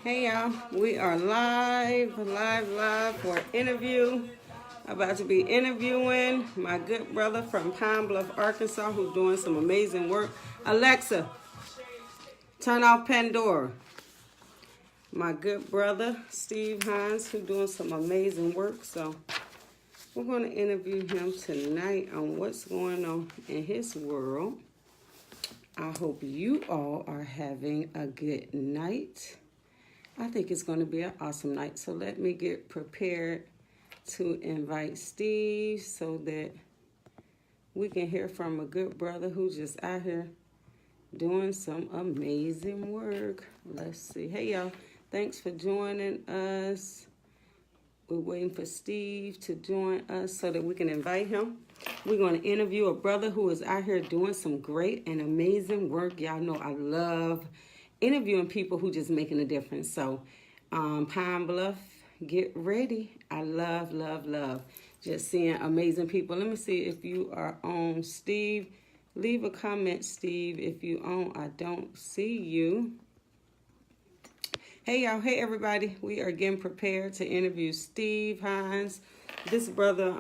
Hey y'all, we are live for an interview. About to be interviewing my good brother from Pine Bluff, Arkansas, who's doing some amazing work. Alexa, turn off Pandora. My good brother, Steve Hines, who's doing some amazing work. So we're going to interview him tonight on what's going on in his world. I hope you all are having a good night. I think it's going to be an awesome night. So let me get prepared to invite Steve so that we can hear from a good brother who's just out here doing some amazing work. Let's see. Hey, y'all. Thanks for joining us. We're waiting for Steve to join us so that we can invite him. We're going to interview a brother who is out here doing some great and amazing work. Y'all know I love interviewing people who just making a difference. So, Pine Bluff, get ready. I love just seeing amazing people. Let me see if you are on, Steve. Leave a comment, Steve. If you on, I don't see you. Hey y'all, hey everybody. We are getting prepared to interview Steve Hines. This brother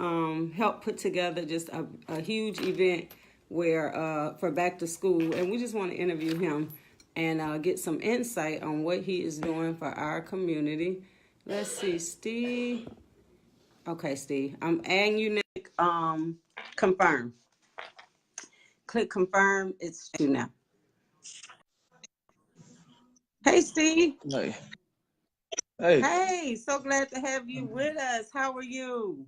helped put together just a huge event where for back to school, and we just want to interview him and get some insight on what he is doing for our community. Let's see, Steve. Okay, Steve. I'm adding you next. Confirm. Click confirm. It's you now. Hey, Steve. Hey, hey, Hey, so glad to have you with us. How are you?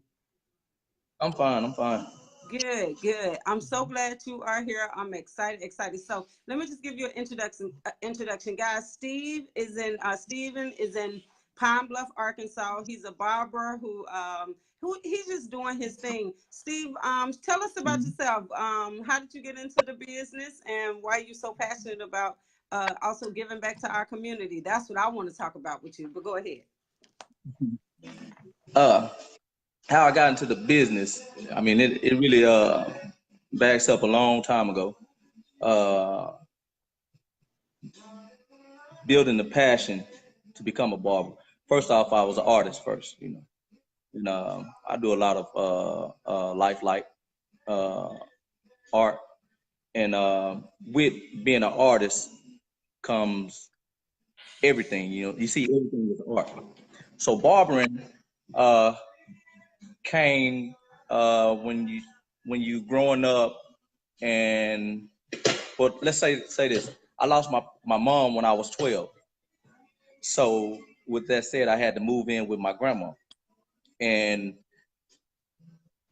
I'm fine. I'm fine. Good. I'm so glad you are here. I'm excited. So let me just give you an introduction, guys. Steven is in Pine Bluff, Arkansas. He's a barber who he's just doing his thing. Steve, tell us about Mhm. yourself. How did you get into the business, and why are you so passionate about also giving back to our community? That's what I want to talk about with you. But go ahead. Uh, how I got into the business, I mean, it really backs up a long time ago. Uh, Building the passion to become a barber. First off, I was an artist first, and I do a lot of lifelike uh, art, and with being an artist comes everything. You see everything as art. So barbering uh, came when you growing up, and but let's say this. I lost my mom when I was 12. So with that said, I had to move in with my grandma, and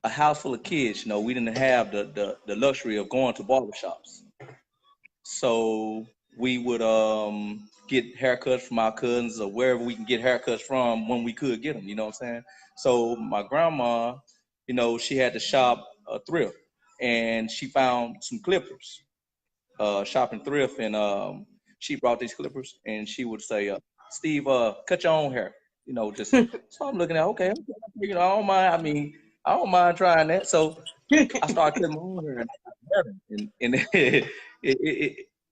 a house full of kids. We didn't have the luxury of going to barbershops. So we would get haircuts from our cousins or wherever we can get haircuts from when we could get them. You know what I'm saying? So my grandma, she had to shop thrift, and she found some clippers, shopping thrift, and she brought these clippers, and she would say, "Steve, cut your own hair." Just so I'm looking at, okay, I don't mind. I mean, I don't mind trying that. So I started cutting my own hair, and I got better. And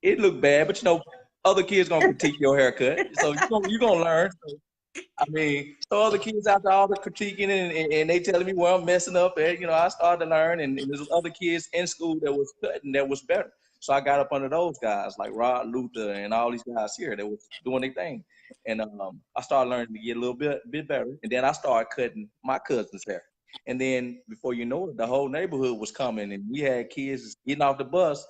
it looked bad, but other kids gonna critique your haircut, so you gonna learn. So, I mean, so other kids after all the critiquing and they telling me where I'm messing up at, I started to learn, and there's other kids in school that was cutting that was better. So I got up under those guys like Rod Luther and all these guys here that was doing their thing, and I started learning to get a little bit better, and then I started cutting my cousin's hair. And then before you know it, the whole neighborhood was coming, and we had kids getting off the bus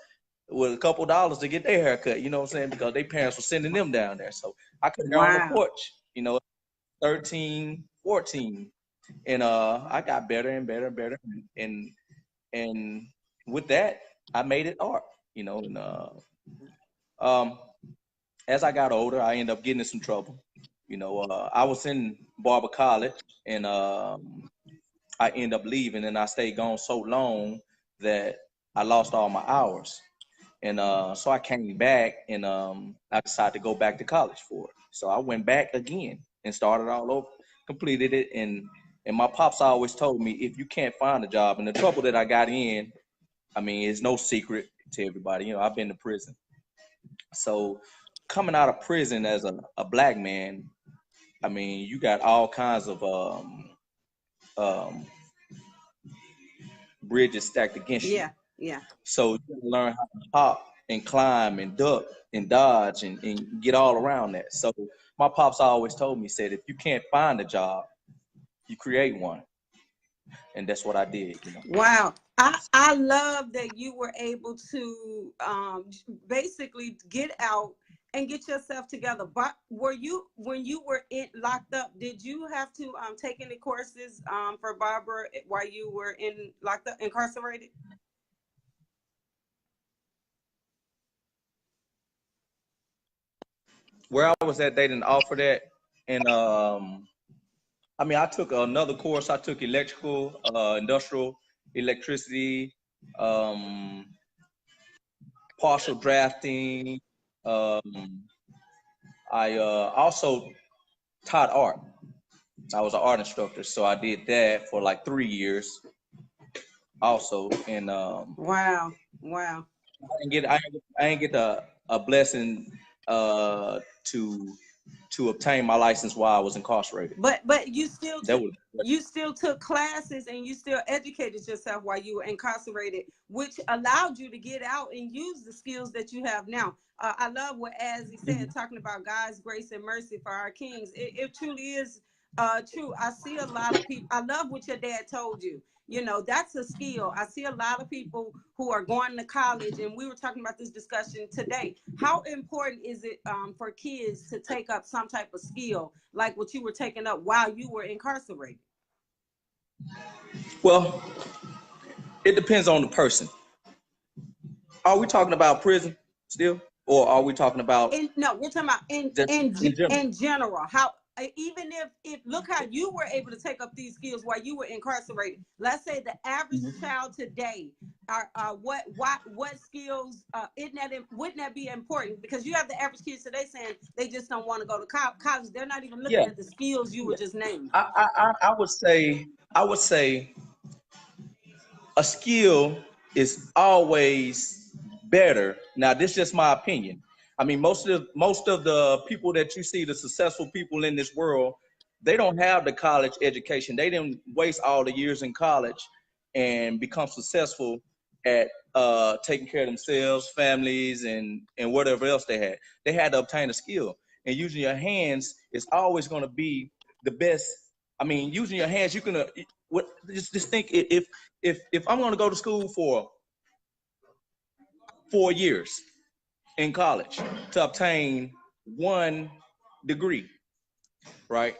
with a couple dollars to get their hair cut. You know what I'm saying? Because their parents were sending them down there. So I cut hair on the Wow. porch. 13, 14, and I got better and better and better, and with that, I made it art. And um, as I got older, I ended up getting in some trouble. I was in barber college, and I ended up leaving, and I stayed gone so long that I lost all my hours. And so I came back, and I decided to go back to college for it. So I went back again and started all over, completed it. And my pops always told me, if you can't find a job, and the trouble that I got in, I mean, it's no secret to everybody. I've been to prison. So coming out of prison as a black man, I mean, you got all kinds of um, bridges stacked against you. Yeah, yeah. So you gotta learn how to hop and climb and duck and dodge and get all around that. So my pops always told me, said, if you can't find a job, you create one. And that's what I did, you know. Wow. I love that you were able to basically get out and get yourself together. But were you, when you were locked up, did you have to take any courses for Barbara while you were locked up, incarcerated? Where I was at, they didn't offer that. And I mean, I took another course. I took electrical, industrial electricity, um, partial drafting. Um, I also taught art. I was an art instructor, so I did that for like 3 years also. And Wow. Wow. I didn't get a blessing to obtain my license while I was incarcerated. But you still That took, was you still took classes and you still educated yourself while you were incarcerated, which allowed you to get out and use the skills that you have now. I love what, as he said, talking about God's grace and mercy for our kings. It truly is true. I see a lot of people. I love what your dad told you. You know, that's a skill. I see a lot of people who are going to college, and we were talking about this discussion today. How important is it for kids to take up some type of skill like what you were taking up while you were incarcerated? well. It depends on the person. Are we talking about prison still, or are we talking about No, we're talking about just in general? in general. How, even if look how you were able to take up these skills while you were incarcerated. Let's say the average child today are what skills wouldn't that be important? Because you have the average kids today saying they just don't want to go to college. They're not even looking Yeah, at the skills you were just naming. I would say a skill is always better. Now, this is just my opinion. I mean, most of the people that you see, the successful people in this world, they don't have the college education. They didn't waste all the years in college and become successful at taking care of themselves, families, and whatever else they had. They had to obtain a skill, and using your hands is always going to be the best. I mean, using your hands, you can just think, if I'm going to go to school for 4 years in college to obtain one degree, right?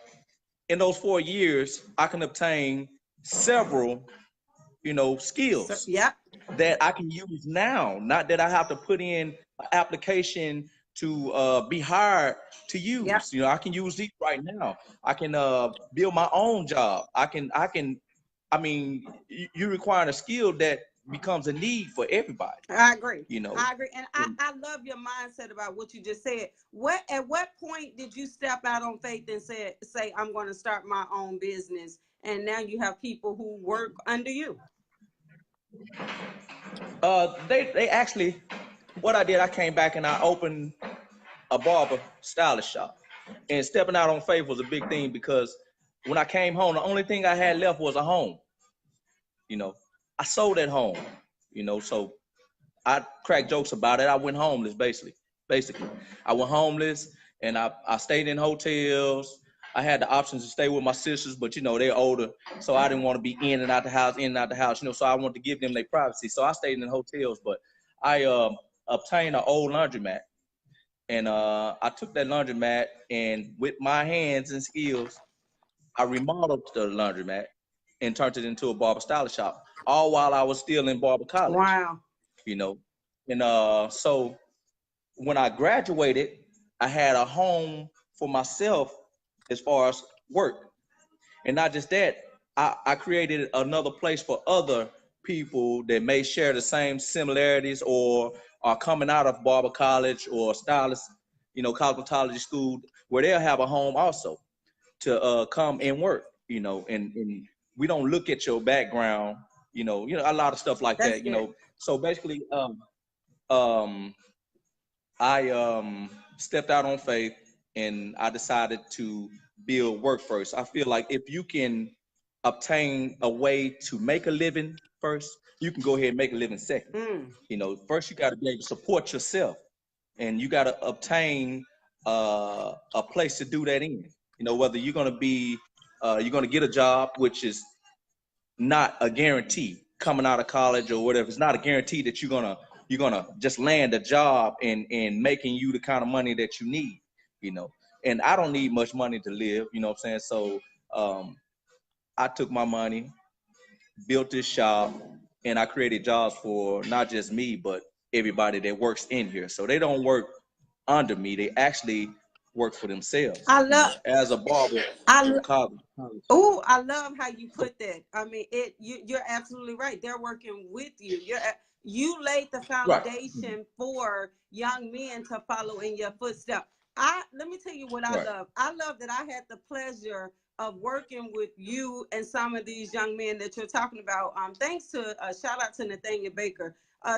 In those 4 years, I can obtain several, So, skills yeah, that I can use now. Not that I have to put in an application to be hired to yeah. use. I can use these right now. I can build my own job. I mean, you require a skill that becomes a need for everybody, I agree. you know. I agree. And I love your mindset about what you just said. At what point did you step out on faith and say, I'm going to start my own business? And now you have people who work under you. They actually, what I did, I came back and I opened a barber stylist shop. And stepping out on faith was a big thing because when I came home, the only thing I had left was a home. I sold at home, so I crack jokes about it. I went homeless, basically. I went homeless and I stayed in hotels. I had the options to stay with my sisters, but they're older, so I didn't want to be in and out the house, so I wanted to give them their privacy. So I stayed in hotels, but I obtained an old laundromat, and I took that laundromat, and with my hands and skills, I remodeled the laundromat and turned it into a barber stylist shop, all while I was still in barber college, Wow. you know. And so when I graduated, I had a home for myself as far as work. And not just that, I created another place for other people that may share the same similarities or are coming out of barber college or stylist, cosmetology school, where they'll have a home also to come and work, and we don't look at your background, a lot of stuff like That's that. good. So basically, um, I stepped out on faith, and I decided to build work first. I feel like if you can obtain a way to make a living first, you can go ahead and make a living second. First you got to be able to support yourself, and you got to obtain a place to do that in. Whether you're going to be you're going to get a job, which is not a guarantee coming out of college or whatever. It's not a guarantee that you're gonna just land a job and making you the kind of money that you need. And I don't need much money to live. You know what I'm saying? So I took my money, built this shop, and I created jobs for not just me, but everybody that works in here. So they don't work under me. They actually work for themselves. I love as a barber I college. Oh, I love how you put that. I mean, you're absolutely right. They're working with you. You laid the Right. foundation for young men to follow in your footsteps. Let me tell you what I Right. love. I love that I had the pleasure of working with you and some of these young men that you're talking about. Thanks to shout out to Nathaniel Baker.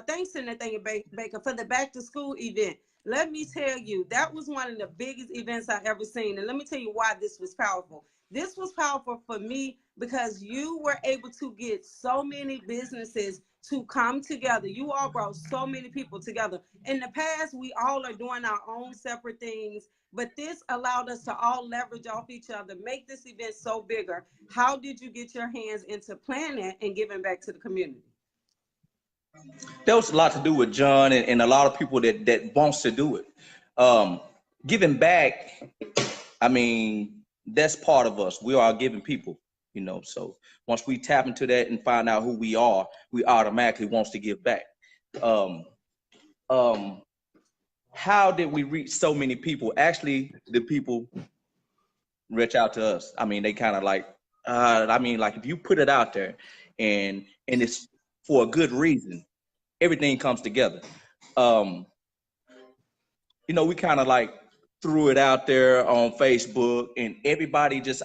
Thanks to Nathaniel Baker for the back to school event. Let me tell you, that was one of the biggest events I ever seen. And let me tell you why this was powerful. This was powerful for me because you were able to get so many businesses to come together. You all brought so many people together. In the past, we all are doing our own separate things, but this allowed us to all leverage off each other, make this event so bigger. How did you get your hands into planning and giving back to the community? There was a lot to do with John and a lot of people that wants to do it. Giving back, I mean, that's part of us. We are giving people, so once we tap into that and find out who we are, we automatically wants to give back. How did we reach so many people? Actually, the people reach out to us. I mean, they kind of like, like if you put it out there and it's for a good reason, everything comes together. We kind of like threw it out there on Facebook, and everybody just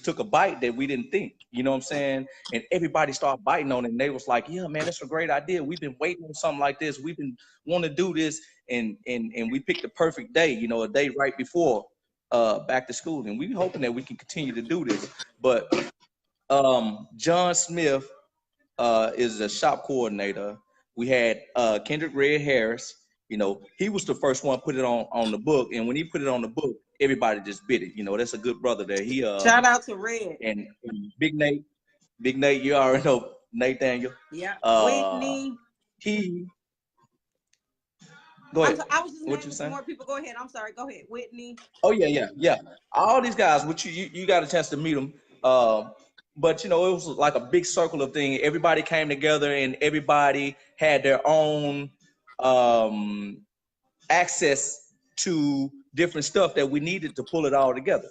took a bite that we didn't think, you know what I'm saying? And everybody started biting on it, and they was like, yeah, man, that's a great idea. We've been waiting on something like this. We've been wanting to do this, and we picked the perfect day, a day right before back to school, and we hoping that we can continue to do this. But John Smith is a shop coordinator. We had Kendrick Red Harris. He was the first one to put it on the book, and when he put it on the book, everybody just bit it. That's a good brother there. He Shout out to Red and Big Nate, you already know Nathaniel. Yeah, Whitney. He. Go ahead. I was just what you naming saying? More people. Go ahead. I'm sorry. Go ahead, Whitney. Oh yeah. All these guys, which you got a chance to meet them. But it was like a big circle of things. Everybody came together, and everybody had their own access to different stuff that we needed to pull it all together.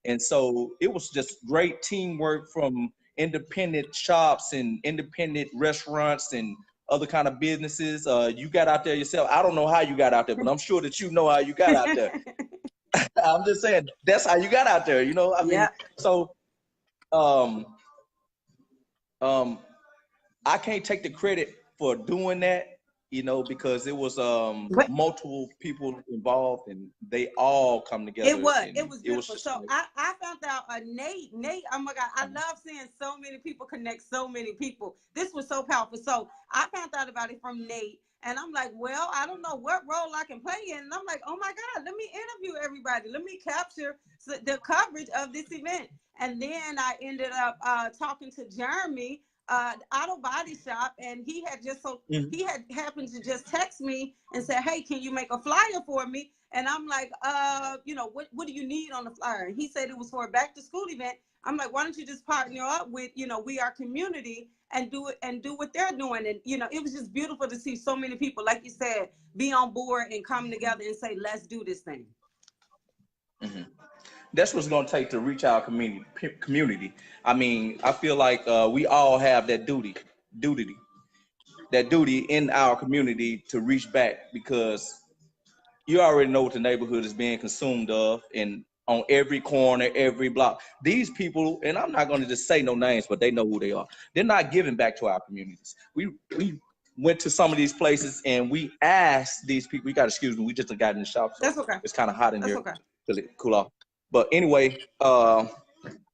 And so it was just great teamwork from independent shops and independent restaurants and other kind of businesses. You got out there yourself. I don't know how you got out there, but I'm sure that you know how you got out there. I'm just saying that's how you got out there. So I can't take the credit for doing that, because it was multiple people involved, and they all come together. It was beautiful. So I found out Nate, oh my God, I love seeing so many people connect so many people. This was so powerful. So I found out about it from Nate, and I'm like, well, I don't know what role I can play in. And I'm like, oh my God, let me interview everybody. Let me capture the coverage of this event. And then I ended up talking to Jeremy, auto body shop, and he had he had happened to just text me and say, hey, can you make a flyer for me? And I'm like, what do you need on the flyer? And he said it was for a back to school event. I'm like, why don't you just partner up with, We Are Community and do what they're doing? And, it was just beautiful to see so many people, like you said, be on board and come together and say, let's do this thing. Mm-hmm. That's what's going to take to reach our community. I mean, I feel like we all have that duty in our community to reach back, because you already know what the neighborhood is being consumed of, and on every corner, every block. These people, and I'm not going to just say no names, but they know who they are. They're not giving back to our communities. We went to some of these places and we asked these people. You got to excuse me. We just got in the shop, so That's okay. it's kind of hot in That's here okay. till it cool off. But anyway,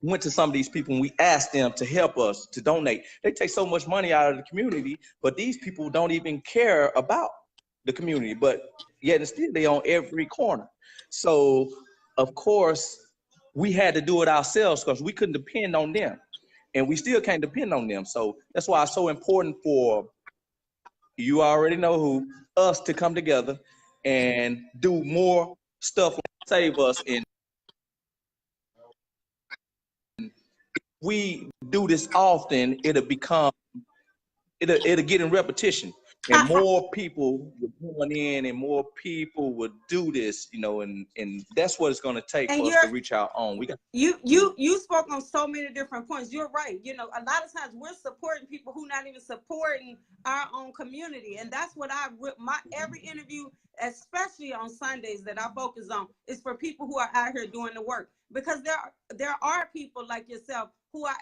went to some of these people and we asked them to help us to donate. They take so much money out of the community, but these people don't even care about the community. But yet and still, they on every corner. So of course, we had to do it ourselves because we couldn't depend on them, and we still can't depend on them. So that's why it's so important for you already know who us to come together and do more stuff like save us. And we do this often, it'll get in repetition, and I, more people will join in, and more people will do this, and that's what it's going to take and for us to reach our own. We got you spoke on so many different points. You're right. A lot of times we're supporting people who not even supporting our own community, and that's what my every interview, especially on Sundays, that I focus on is for people who are out here doing the work, because there are people like yourself who are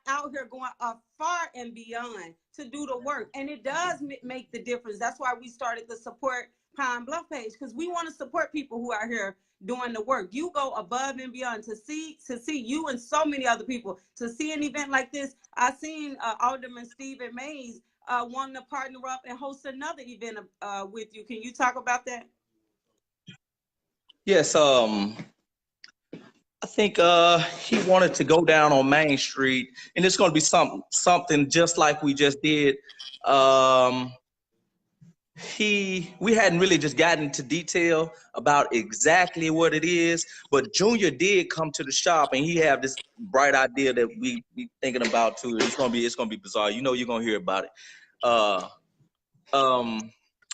out here going far and beyond to do the work, and it does make the difference. That's why we started the Support Pine Bluff page, because we want to support people who are here doing the work. You go above and beyond to see you and so many other people to see an event like this. I seen Alderman Stephen Mays wanting to partner up and host another event with you. Can you talk about that? yes. I think he wanted to go down on Main Street, and it's going to be something just like we just did. Um, we hadn't really just gotten into detail about exactly what it is, but Junior did come to the shop, and he have this bright idea that we thinking about too. It's gonna be bizarre. You're gonna hear about it. Uh,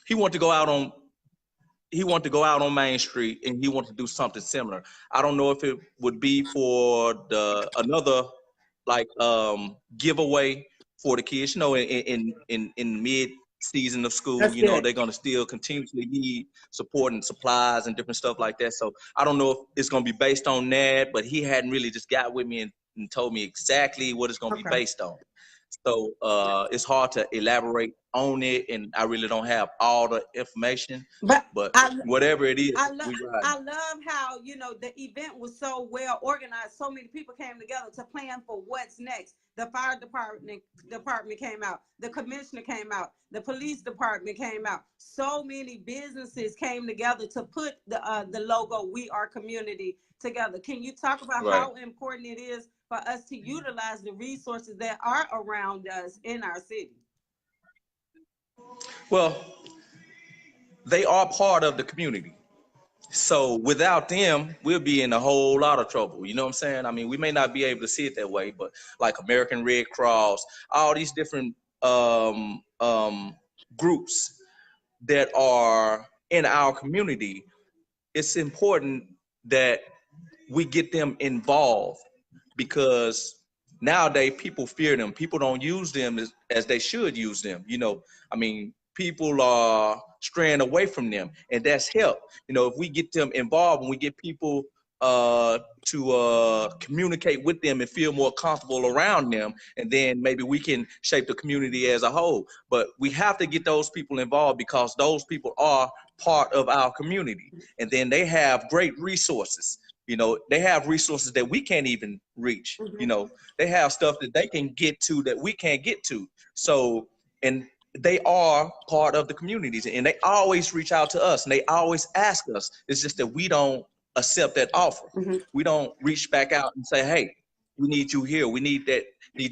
he wanted to go out on Main Street, and he wanted to do something similar. I don't know if it would be for another like giveaway for the kids. In mid season of school, That's good. they're gonna still continuously need support and supplies and different stuff like that. So I don't know if it's gonna be based on that, but he hadn't really just got with me and told me exactly what it's gonna be Okay. based on. So it's hard to elaborate on it, and I really don't have all the information. But But I whatever it is, I love we ride. I love how the event was so well organized. So many people came together to plan for what's next. The fire department came out. The commissioner came out. The police department came out. So many businesses came together to put the logo "We Are Community" together. Can you talk about Right. how important it is for us to utilize the resources that are around us in our city? Well, they are part of the community. So without them, we'll be in a whole lot of trouble. You know what I'm saying? I mean, we may not be able to see it that way, but like American Red Cross, all these different groups that are in our community, it's important that we get them involved, because nowadays people fear them. People don't use them as they should use them. I mean, people are straying away from them, and that's help. If we get them involved and we get people to communicate with them and feel more comfortable around them, and then maybe we can shape the community as a whole. But we have to get those people involved, because those people are part of our community, and then they have great resources. They have resources that we can't even reach. They have stuff that they can get to that we can't get to. So, and they are part of the communities, and they always reach out to us, and they always ask us. It's just that we don't accept that offer. Mm-hmm. We don't reach back out and say, hey, we need you here. We need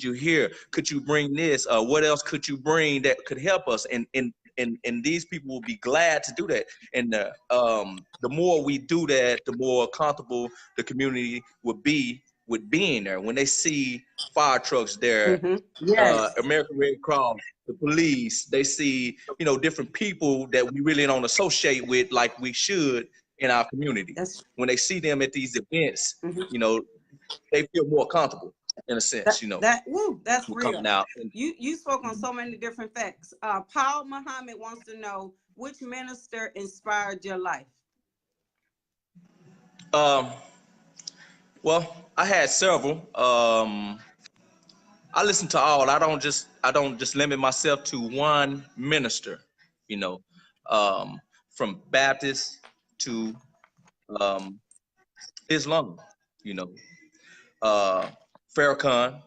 you here. Could you bring this? What else could you bring that could help us? And these people will be glad to do that. And the more we do that, the more comfortable the community would be with being there. When they see fire trucks there, Mm-hmm. Yes. American Red Cross, the police, they see, different people that we really don't associate with like we should in our community. That's When they see them at these events, mm-hmm. They feel more comfortable in a sense, That's we're real. coming out. And, You spoke on so many different facts. Paul Muhammad wants to know, which minister inspired your life? well, I had several. I listen to all. don't just limit myself to one minister, you know, from Baptist to um, Islam, you know, uh, Farrakhan.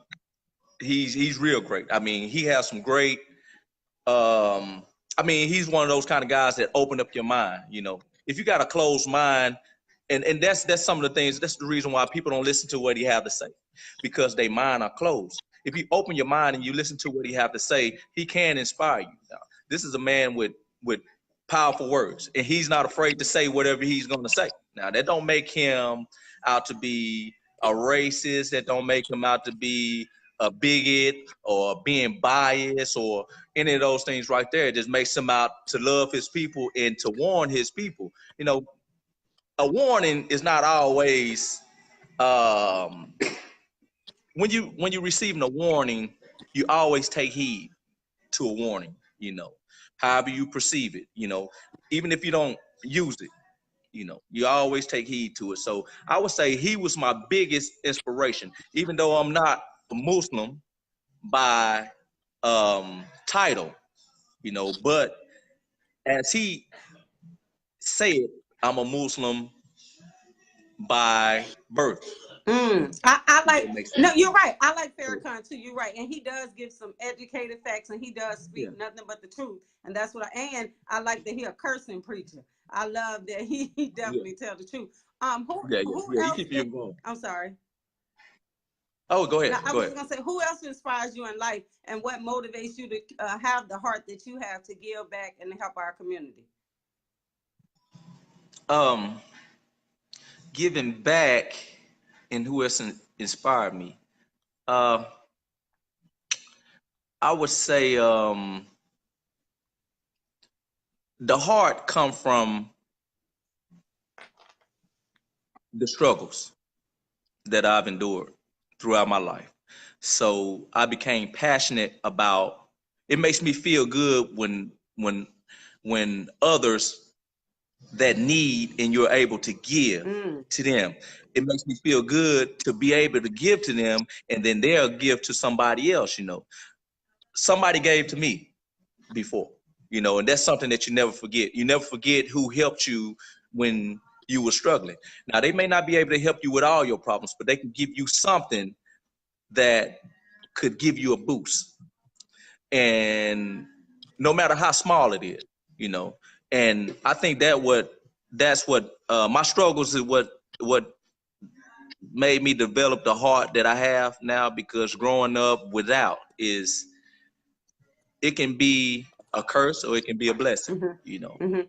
He's real great. I mean, he has some great. I mean, he's one of those kind of guys that open up your mind. You know, if you got a closed mind, and that's some of the things. That's the reason why people don't listen to what he have to say, because they mind are closed. If you open your mind and you listen to what he have to say, he can inspire you. Now, this is a man with powerful words, and he's not afraid to say whatever he's going to say. Now, that don't make him out to be a racist. That don't make him out to be a bigot or being biased or any of those things right there. It just makes him out to love his people and to warn his people. You know, a warning is not always when you're receiving a warning, you always take heed to a warning, you know, however you perceive it, you know, even if you don't use it, you know, you always take heed to it. So I would say he was my biggest inspiration, even though I'm not a Muslim by title, you know, but as he said, I'm a Muslim by birth. I like, It makes no, sense. you're right. I like Farrakhan too. You're right. And he does give some educated facts, and he does Yeah, speak nothing but the truth. And that's what and I like that he a cursing preacher. I love that he yeah, definitely tell the truth. Who yeah. He else keep you going. I'm sorry. Oh, go ahead, Now, I go was ahead. just gonna say, who else inspires you in life, and what motivates you to have the heart that you have to give back and help our community? Um, Giving back, and who else inspired me? Uh, I would say the heart come from the struggles that I've endured throughout my life. So I became passionate about. It makes me feel good when others that need and you're able to give Mm, to them. It makes me feel good to be able to give to them, and then they'll give to somebody else. You know, somebody gave to me before, you know, and that's something that you never forget. You never forget who helped you when you were struggling. Now, they may not be able to help you with all your problems, but they can give you something that could give you a boost. And no matter how small it is, you know, and I think that's what my struggles is what made me develop the heart that I have now, because growing up without is it can be a curse or it can be a blessing, hmm you know. hmm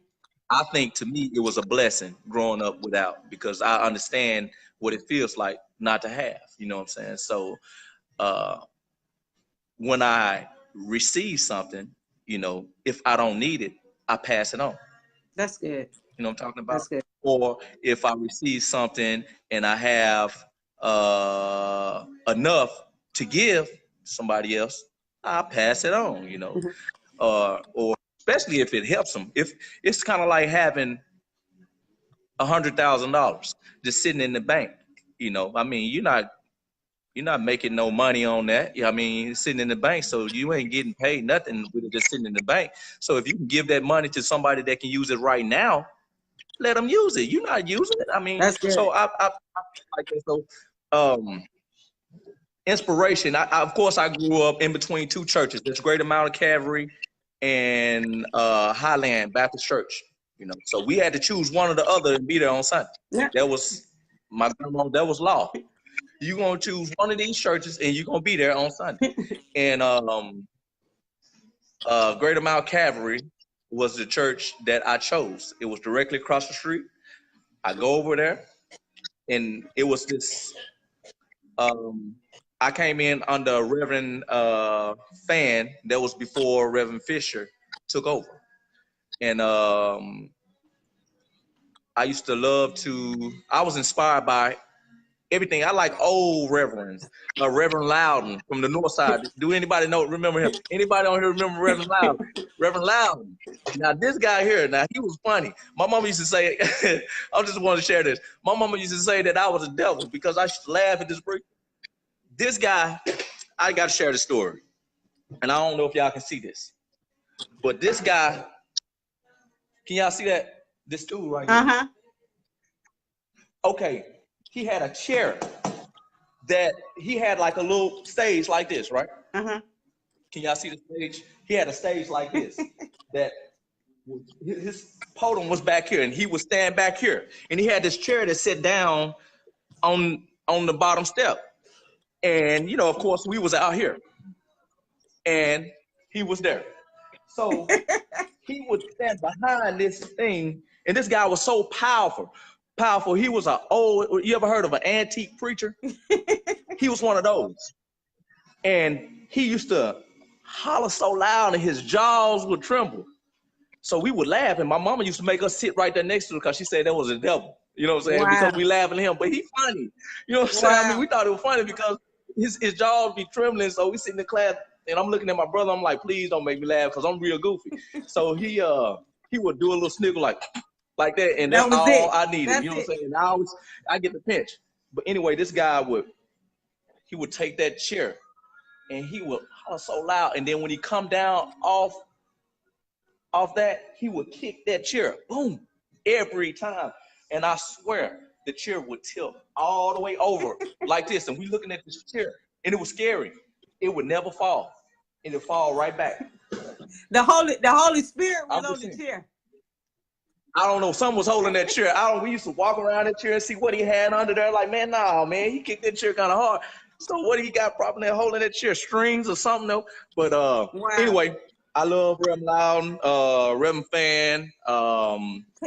I think to me it was a blessing growing up without, because I understand what it feels like not to have, you know what I'm saying? So uh, when I receive something, you know, if I don't need it, I pass it on. That's good. You know what I'm talking about? That's good. Or if I receive something and I have enough to give somebody else, I pass it on, you know. hmm Or especially if it helps them. If it's kind of like having $100,000 just sitting in the bank, you know. I mean, you're not making no money on that. I mean, it's sitting in the bank, so you ain't getting paid nothing with it just sitting in the bank. So if you can give that money to somebody that can use it right now, let them use it. You're not using it. I mean, That's good. so I feel like that. So inspiration. Of course I grew up in between two churches. There's Greater Mountain Calvary and Highland Baptist Church. You know, so we had to choose one or the other and be there on Sunday. Yeah. That was my grandma. That was law. You gonna choose one of these churches and you're gonna be there on Sunday. And Greater Mount Calvary was the church that I chose. It was directly across the street. I go over there, and it was this. Um, I came in under Reverend Fan. That was before Reverend Fisher took over, and I used to love to. I was inspired by everything. I like old reverends. Reverend Loudon from the North Side. Do anybody remember him? Anybody on here remember Reverend Loudon? Reverend Loudon. Now this guy here, now he was funny. My mama used to say, I just want to share this. My mama used to say that I was a devil because I used to laugh at this preacher. This guy, I got to share the story. And I don't know if y'all can see this, but this guy, can y'all see that? This dude right here. Uh-huh. Okay, he had a chair that he had like a little stage like this, right? Uh-huh. Can y'all see the stage? He had a stage like this that his podium was back here, and he would stand back here, and he had this chair that sit down on the bottom step. And of course, we was out here, and he was there. So he would stand behind this thing, and this guy was so powerful. Powerful. He was you ever heard of an antique preacher? He was one of those. And he used to holler so loud and his jaws would tremble. So we would laugh, and my mama used to make us sit right there next to her because she said that was the devil. You know what I'm saying? Wow. Because we laughing at him, but he funny. You know what I'm saying? I mean, we thought it was funny because his jaws be trembling. So we sit in the class, and I'm looking at my brother. I'm like, please don't make me laugh because I'm real goofy. So he would do a little sniggle like that, and that's all I needed. You know what I'm saying? And I get the pinch. But anyway, this guy would take that chair, and he would holler so loud, and then when he come down off that, he would kick that chair, boom, every time. And I swear, the chair would tilt all the way over like this. And we looking at this chair, and it was scary. It would never fall. It would fall right back. The Holy Spirit was on the chair. I don't know. Someone was holding that chair. We used to walk around that chair and see what he had under there. Like, man, nah, man, he kicked that chair kind of hard. So what he got propping there, holding that chair, strings or something though. But anyway, I love Reverend Loudon, Reverend Fan,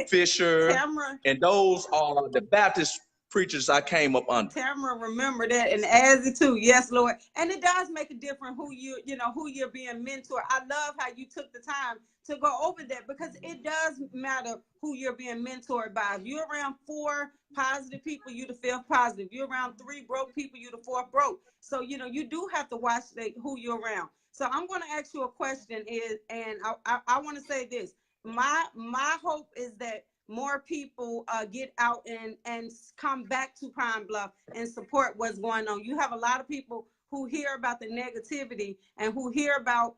Fisher, Tamara, and those are the Baptist preachers I came up under. Tamara, remember that, and Azzy too. Yes, Lord. And it does make a difference who you're being mentored. I love how you took the time to go over that, because it does matter who you're being mentored by. If you're around 4 positive people, you're the 5th positive. If you're around 3 broke people, you're the 4th broke. So you do have to watch who you're around. So I'm going to ask you a question, and I want to say this. My hope is that more people get out and come back to Pine Bluff and support what's going on. You have a lot of people who hear about the negativity and who hear about,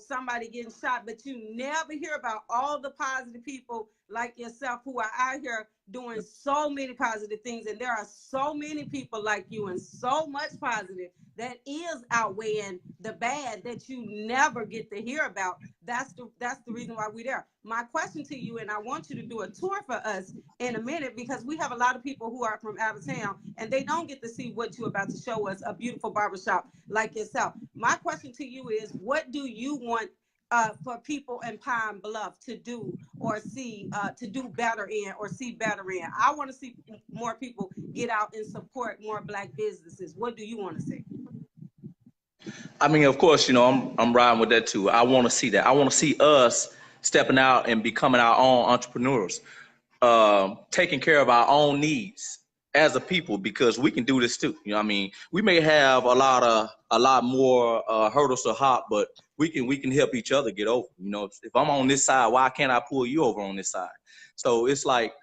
somebody getting shot, but you never hear about all the positive people like yourself who are out here doing so many positive things. And there are so many people like you and so much positive that is outweighing the bad that you never get to hear about. That's the reason why we're there. My question to you, and I want you to do a tour for us in a minute, because we have a lot of people who are from out of town and they don't get to see what you're about to show us, a beautiful barbershop like yourself. My question to you is, what do you want for people in Pine Bluff to do or see, to do better in or see better in? I want to see more people get out and support more Black businesses. What do you want to see? I mean, of course, I'm riding with that too. I want to see that. I want to see us stepping out and becoming our own entrepreneurs, taking care of our own needs as a people, because we can do this too. I mean, we may have a lot more hurdles to hop, but we can help each other get over. If I'm on this side, why can't I pull you over on this side? So it's like,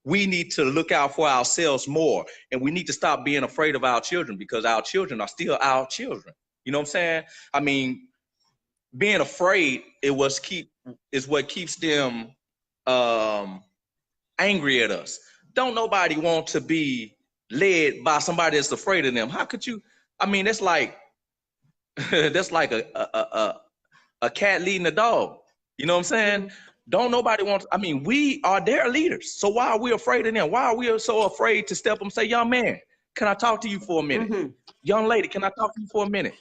we need to look out for ourselves more, and we need to stop being afraid of our children, because our children are still our children. You know what I'm saying? I mean, being afraid is what keeps them angry at us. Don't nobody want to be led by somebody that's afraid of them. How could you? I mean, that's like a cat leading a dog. You know what I'm saying? Don't nobody want. I mean, we are their leaders. So why are we afraid of them? Why are we so afraid to step up and say, "Young man, can I talk to you for a minute? Mm-hmm. Young lady, can I talk to you for a minute?"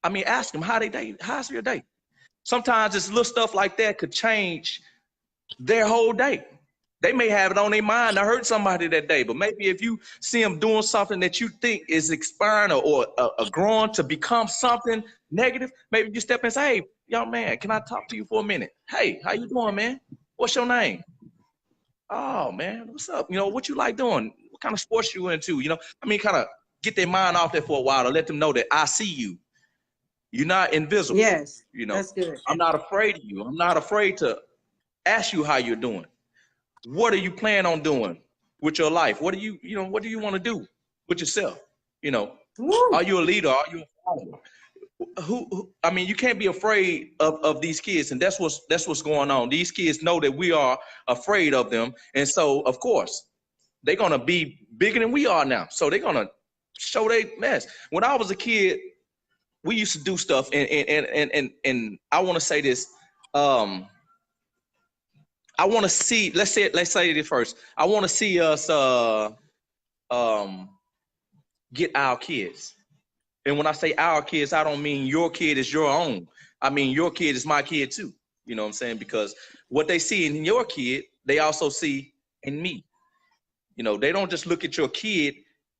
I mean, ask them how's your day? Sometimes it's little stuff like that could change their whole day. They may have it on their mind to hurt somebody that day, but maybe if you see them doing something that you think is expiring or growing to become something negative, maybe you step in and say, "Hey, young man, can I talk to you for a minute? Hey, how you doing, man? What's your name? Oh, man, what's up? What you like doing? What kind of sports you into?" Kind of get their mind off there for a while to let them know that I see you. You're not invisible. Yes, that's good. I'm not afraid of you. I'm not afraid to ask you how you're doing. What are you planning on doing with your life? What do you want to do with yourself? Are you a leader? Are you a follower? I mean, you can't be afraid of these kids, and that's what's going on. These kids know that we are afraid of them, and so of course they're gonna be bigger than we are now. So they're gonna show their mess. When I was a kid, we used to do stuff, and I want to say this. I want to see. Let's say this first. I want to see us get our kids. And when I say our kids, I don't mean your kid is your own. I mean your kid is my kid too. You know what I'm saying? Because what they see in your kid, they also see in me. You know, they don't just look at your kid.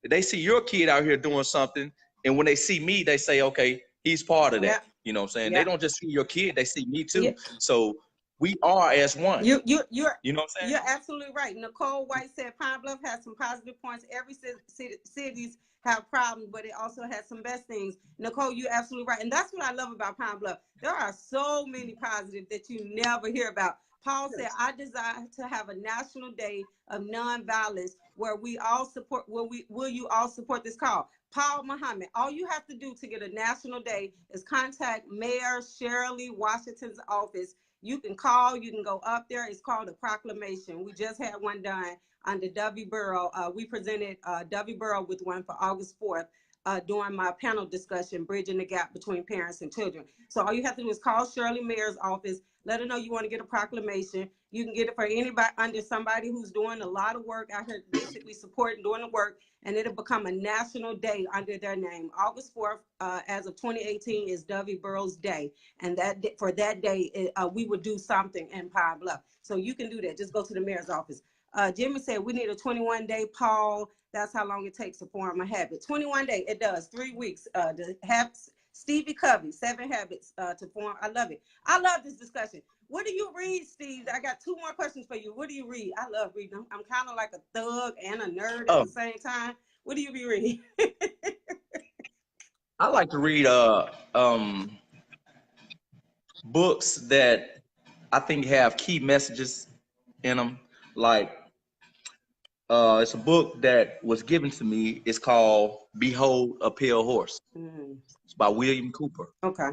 They see your kid out here doing something, and when they see me, they say, okay, he's part of that. Yeah. You know what I'm saying? Yeah. They don't just see your kid, they see me too. Yeah. So we are as one. You know what I'm saying? You're absolutely right. Nicole White said Pine Bluff has some positive points. Every cities have problems, but it also has some best things. Nicole, you're absolutely right. And that's what I love about Pine Bluff. There are so many positives that you never hear about. Paul said, I desire to have a national day of nonviolence where we all support, will you all support this call? Paul Muhammad, all you have to do to get a national day is contact Mayor Shirley Washington's office. You can call, you can go up there. It's called a proclamation. We just had one done under W. Burrow. We presented W. Burrow with one for August 4th during my panel discussion, Bridging the Gap Between Parents and Children. So all you have to do is call Shirley Mayor's office, let her know you want to get a proclamation. You can get it for anybody under somebody who's doing a lot of work out here, basically supporting, doing the work, and it'll become a national day under their name. August 4th, as of 2018, is W. Burrow's Day. And for that day, we would do something in Pine Bluff. So you can do that. Just go to the mayor's office. Jimmy said, we need a 21-day, Paul. That's how long it takes to form a habit. 21 day, it does, 3 weeks. To have Stevie Covey, 7 habits to form. I love it. I love this discussion. What do you read, Steve? I got 2 more questions for you. What do you read? I love reading. I'm kind of like a thug and a nerd at the same time. What do you be reading? I like to read books that I think have key messages in them. Like it's a book that was given to me. It's called Behold a Pale Horse. It's by William Cooper. Okay.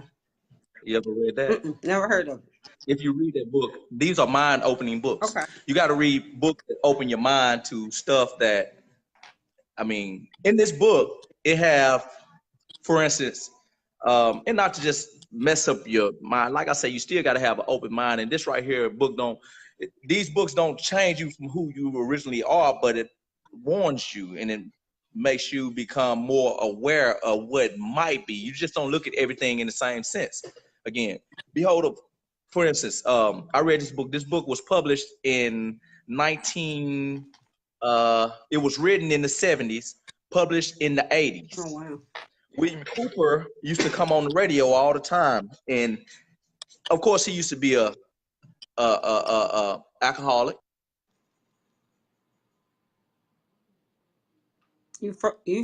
You ever read that? Never heard of it. If you read that book, these are mind-opening books. Okay. You got to read books that open your mind to stuff that, I mean, in this book, it have, for instance, and not to just mess up your mind. Like I say, you still got to have an open mind. And this right here, these books don't change you from who you originally are, but it warns you and it makes you become more aware of what might be. You just don't look at everything in the same sense. Again, for instance, I read this book. This book was published in it was written in the 70s, published in the 80s. Oh, wow. William Cooper used to come on the radio all the time. And of course, he used to be a alcoholic. You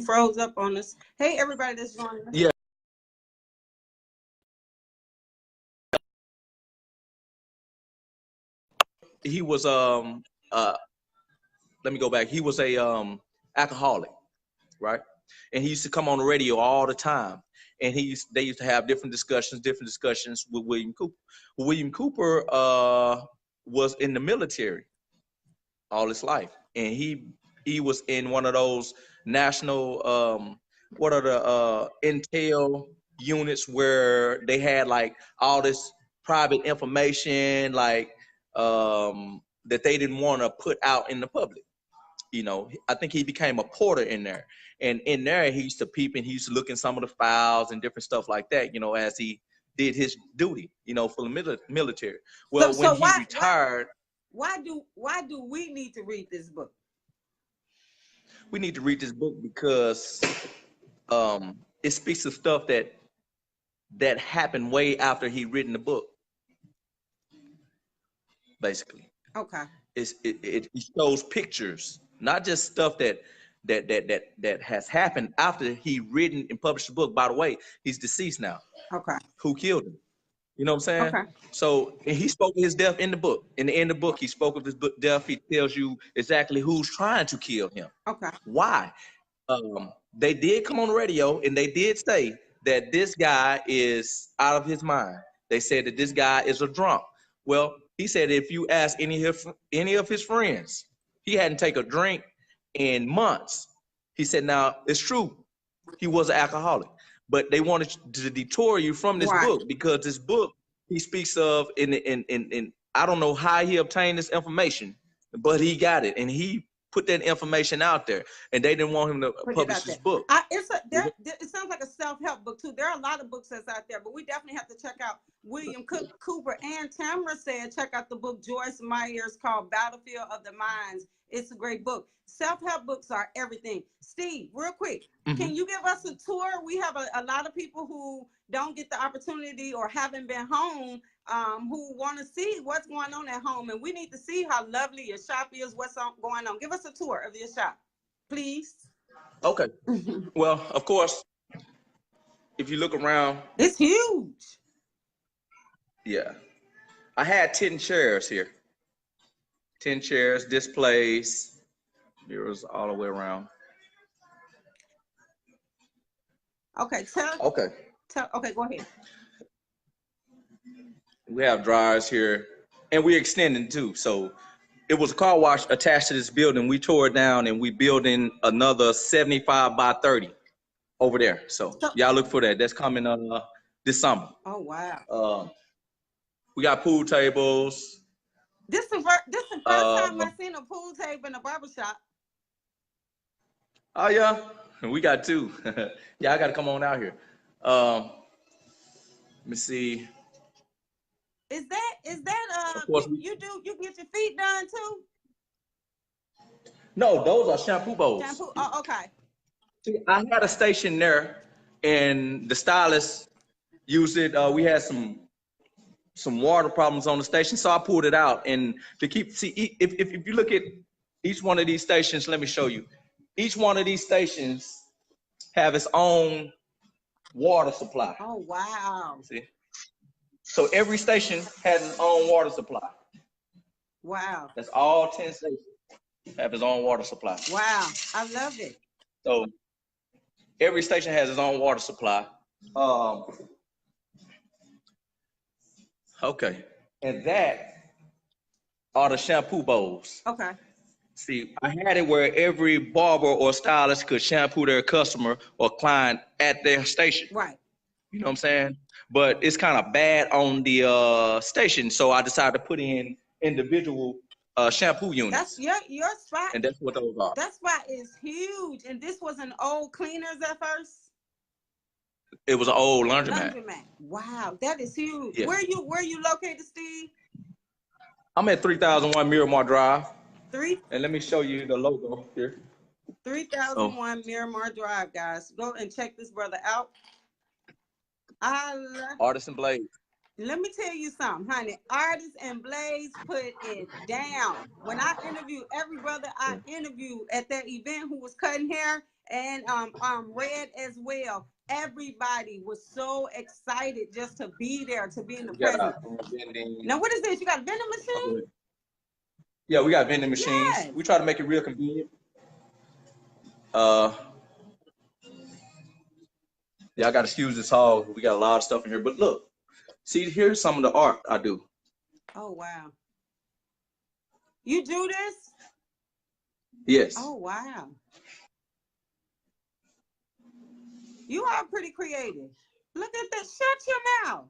froze up on us. Hey, everybody that's joining us. Yeah. He was let me go back. He was a alcoholic, right? And he used to come on the radio all the time. And they used to have different discussions with William Cooper. William Cooper was in the military all his life, and he was in one of those national intel units where they had like all this private information, like that they didn't want to put out in the public. You know, I think he became a porter in there. And in there, he used to peep and he used to look in some of the files and different stuff like that, you know, as he did his duty, you know, for the military. Well, so when he retired. Why do we need to read this book? We need to read this book because it speaks of stuff that happened way after he written the book, basically. Okay. It shows pictures, not just stuff that has happened after he written and published the book. By the way, he's deceased now. Okay. Who killed him? You know what I'm saying? Okay. So he spoke of his death in the book. In the end of the book, he spoke of his death. He tells you exactly who's trying to kill him. Okay. Why? They did come on the radio and they did say that this guy is out of his mind. They said that this guy is a drunk. Well, he said if you ask any of his friends, he hadn't taken a drink in months. He said, now it's true, he was an alcoholic, but they wanted to detour you from this book because this book he speaks of in I don't know how he obtained this information, but he got it and he put that information out there, and they didn't want him to publish his book. It sounds like a self-help book too. There are a lot of books that's out there, but we definitely have to check out William Cooper. And Tamara said check out the book Joyce Meyer's called Battlefield of the Minds. It's a great book. Self-help books are everything. Steve, real quick, can you give us a tour? We have a lot of people who don't get the opportunity or haven't been home, who want to see what's going on at home, and we need to see how lovely your shop is, what's going on. Give us a tour of your shop, please. Okay. Well, of course, if you look around, it's huge. Yeah. I had 10 chairs here. 10 chairs, displays, mirrors all the way around. Okay, okay, go ahead. We have dryers here, and we're extending too. So it was a car wash attached to this building. We tore it down, and we building another 75 by 30 over there. So y'all look for that. That's coming this summer. Oh wow. We got pool tables. This is the first time I've seen a pool table in a barbershop. Oh yeah, we got two. Yeah, I got to come on out here. Let me see. Is that you get your feet done too? No, those are shampoo bowls. Shampoo. Oh, okay. See, I had a station there, and the stylist used it. We had some water problems on the station, so I pulled it out. And to if you look at each one of these stations, let me show you. Each one of these stations have its own water supply. Oh wow. See? So every station has its own water supply. Wow. That's all 10 stations have its own water supply. Wow, I love it. So every station has its own water supply. Okay, and that are the shampoo bowls. Okay. See, I had it where every barber or stylist could shampoo their customer or client at their station. Right. You know what I'm saying? But it's kind of bad on the station, so I decided to put in individual shampoo units. That's your spot. And that's what those are. That spot is huge. And this was an old cleaners at first? It was an old laundromat. Wow, that is huge. Yeah. Where you located, Steve? I'm at 3001 Miramar Drive. And let me show you the logo here. 3001 Miramar Drive, guys. Go and check this brother out. Artists and Blades. Let me tell you something, honey. Artists and Blades put it down. When I interview every brother I interviewed at that event who was cutting hair and Red as well, everybody was so excited just to be there, to be in the presence. Now, what is this? You got a vending machine? Yeah, we got vending machines. Yes. We try to make it real convenient. Yeah, I got to excuse this hall. We got a lot of stuff in here. But look, see, here's some of the art I do. Oh, wow. You do this? Yes. Oh, wow. You are pretty creative. Look at that. Shut your mouth.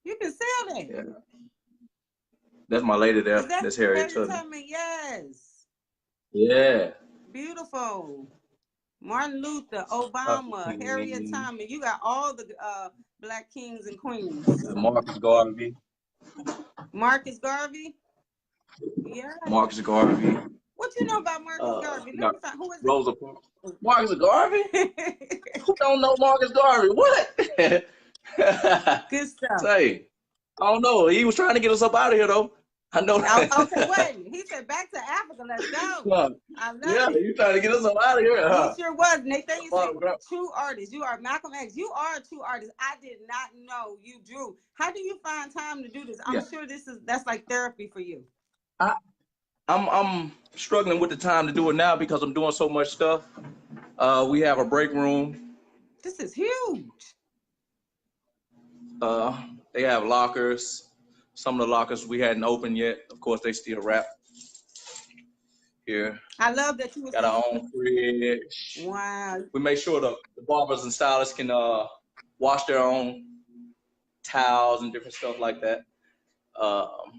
You can sell that. Yeah. That's my lady there. That's Harriet Tubman. Yes. Yeah. Beautiful. Martin Luther, Obama, Harriet Tubman. You got all the Black kings and queens. Marcus Garvey. Marcus Garvey? Yeah. Marcus Garvey. What you know about Marcus Garvey? Let me find, who is Rosa Parks. Marcus Garvey? Who don't know Marcus Garvey? What? Good stuff. Say, I don't know. He was trying to get us up out of here, though. I know. Okay, wait. He said, back to Africa. Let's go. I love it. You trying to get us up out of here, huh? He sure was. Nathan, you said true artist. You are Malcolm X. You are a true artist. I did not know you drew. How do you find time to do this? I'm sure that's like therapy for you. I'm struggling with the time to do it now because I'm doing so much stuff. We have a break room. This is huge. They have lockers. Some of the lockers we hadn't opened yet. Of course, they still wrapped. Here, I love that you were got saying. our own fridge. Wow. We make sure the barbers and stylists can wash their own towels and different stuff like that. Of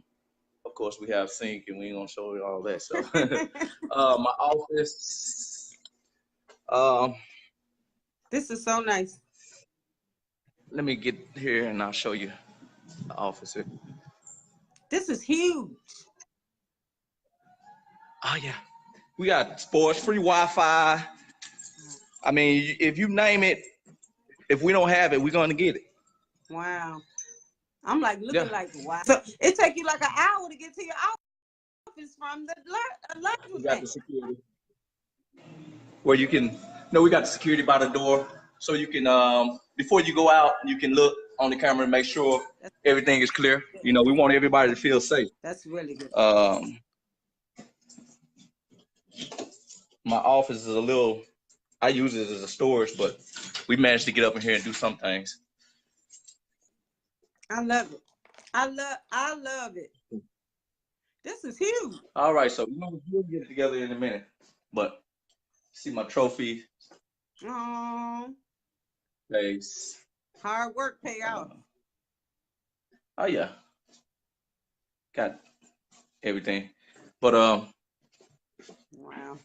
course, we have sink, and we ain't gonna show you all that. So, my office. This is so nice. Let me get here, and I'll show you the office here. This is huge. Oh yeah, we got sports, free Wi-Fi. I mean, if you name it, if we don't have it, we're gonna get it. Wow. I'm like looking like, wow. So it take you like an hour to get to your office from the We got the security where you can. No, we got the security by the door, so you can before you go out, you can look on the camera and make sure everything is clear. You know, we want everybody to feel safe. That's really good. My office is a little. I use it as a storage, but we managed to get up in here and do some things. I love it. I love it. This is huge. All right, so we'll get it together in a minute. But see my trophy. Oh. Place. Hard work pay off. Oh yeah. Got everything. But wow.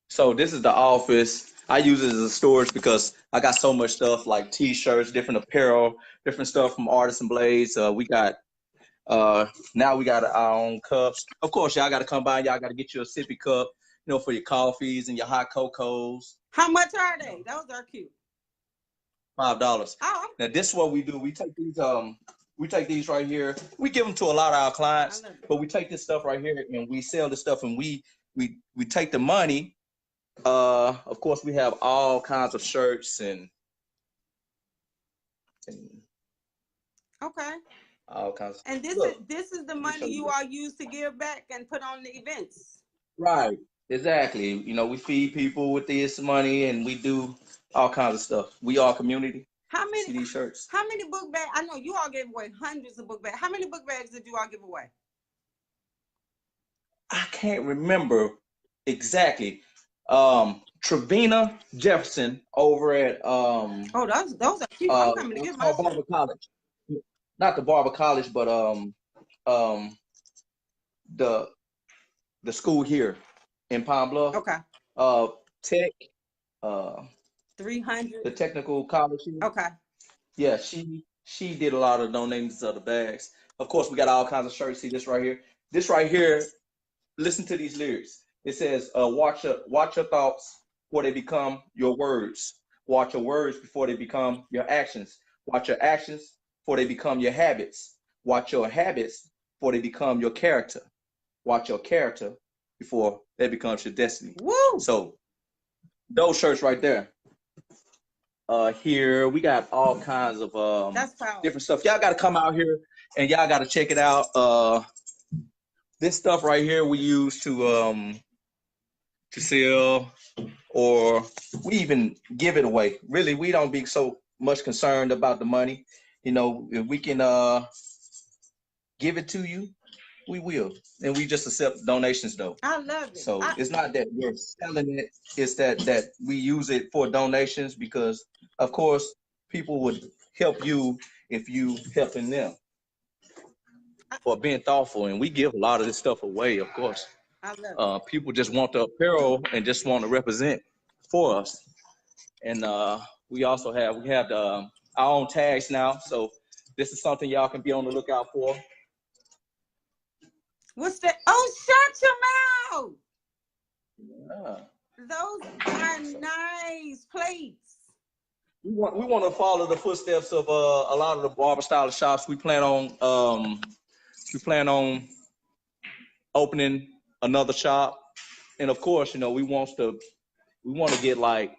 So this is the office. I use it as a storage because I got so much stuff like t-shirts, different apparel, different stuff from Artists and Blades. We got now we got our own cups. Of course, y'all got to come by. Y'all got to get you a sippy cup, you know, for your coffees and your hot cocos. How much are they? Those are cute. $5. Oh. Now this is what we do. We take these right here. We give them to a lot of our clients, but we take this stuff right here and we sell this stuff, and we take the money. Of course, we have all kinds of shirts and okay. All kinds. And this is the money you all use to give back and put on the events. Right. Exactly. You know, we feed people with this money, and we do all kinds of stuff. We are community. How many CD shirts? How many book bags? I know you all gave away hundreds of book bags. How many book bags did you all give away? I can't remember exactly. Trevina Jefferson over at oh, those are cute. I'm coming to get my Barber College. Not the Barber College, but the school here in Pine Bluff. Okay. Tech. 300. The technical college here. Okay. Yeah, she did a lot of donations of the bags. Of course, we got all kinds of shirts. See this right here. This right here. Listen to these lyrics. It says, watch your thoughts before they become your words. Watch your words before they become your actions. Watch your actions before they become your habits. Watch your habits before they become your character. Watch your character before that becomes your destiny. Woo! So those shirts right there. Here we got all kinds of different stuff. Y'all got to come out here and y'all got to check it out. This stuff right here we use to sell, or we even give it away. Really, we don't be so much concerned about the money. You know, if we can give it to you, we will. And we just accept donations though. I love it. So it's not that we're selling it, it's that we use it for donations, because of course people would help you if you helping them. For being thoughtful, and we give a lot of this stuff away, of course. I love it. People just want the apparel and just want to represent for us. And we also have our own tags now, so this is something y'all can be on the lookout for. What's that? Oh, shut your mouth. Yeah. Those are nice plates. We want to follow the footsteps of a lot of the barber style shops. We plan on opening another shop, and of course, you know, we want to get like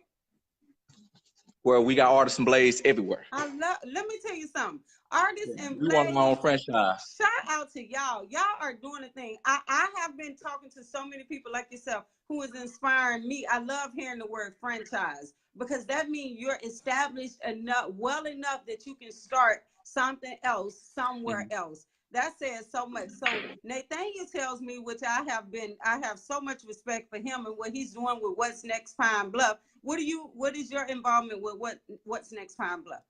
where we got Artists and Blades everywhere. Let me tell you something. Artists and We want our own plays. franchise. Shout out to y'all. Y'all are doing a thing. I have been talking to so many people like yourself who is inspiring me. I love hearing the word franchise because that means you're established enough, well enough that you can start something else somewhere else. That says so much. So Nathaniel tells me, which I have so much respect for him and what he's doing with What's Next Pine Bluff. What is your involvement with What's Next Pine Bluff?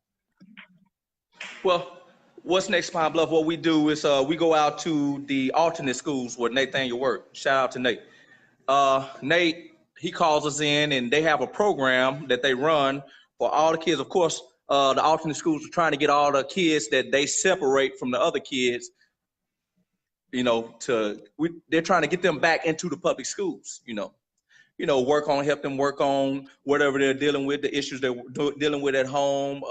Well, what's next, Pine Bluff? What we do is we go out to the alternate schools where Nathaniel worked. Shout out to Nate. Nate, he calls us in, and they have a program that they run for all the kids. Of course, the alternate schools are trying to get all the kids that they separate from the other kids. They're trying to get them back into the public schools. Help them work on whatever they're dealing with, the issues they're dealing with at home.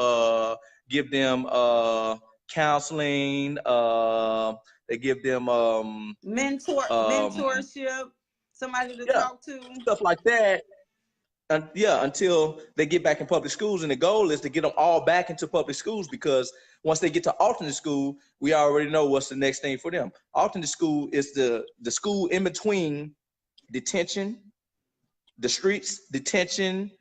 Give them counseling. They give them mentorship, somebody to talk to, stuff like that. Until they get back in public schools, and the goal is to get them all back into public schools, because once they get to alternate school, we already know what's the next thing for them. Alternate school is the school in between detention, the streets, detention,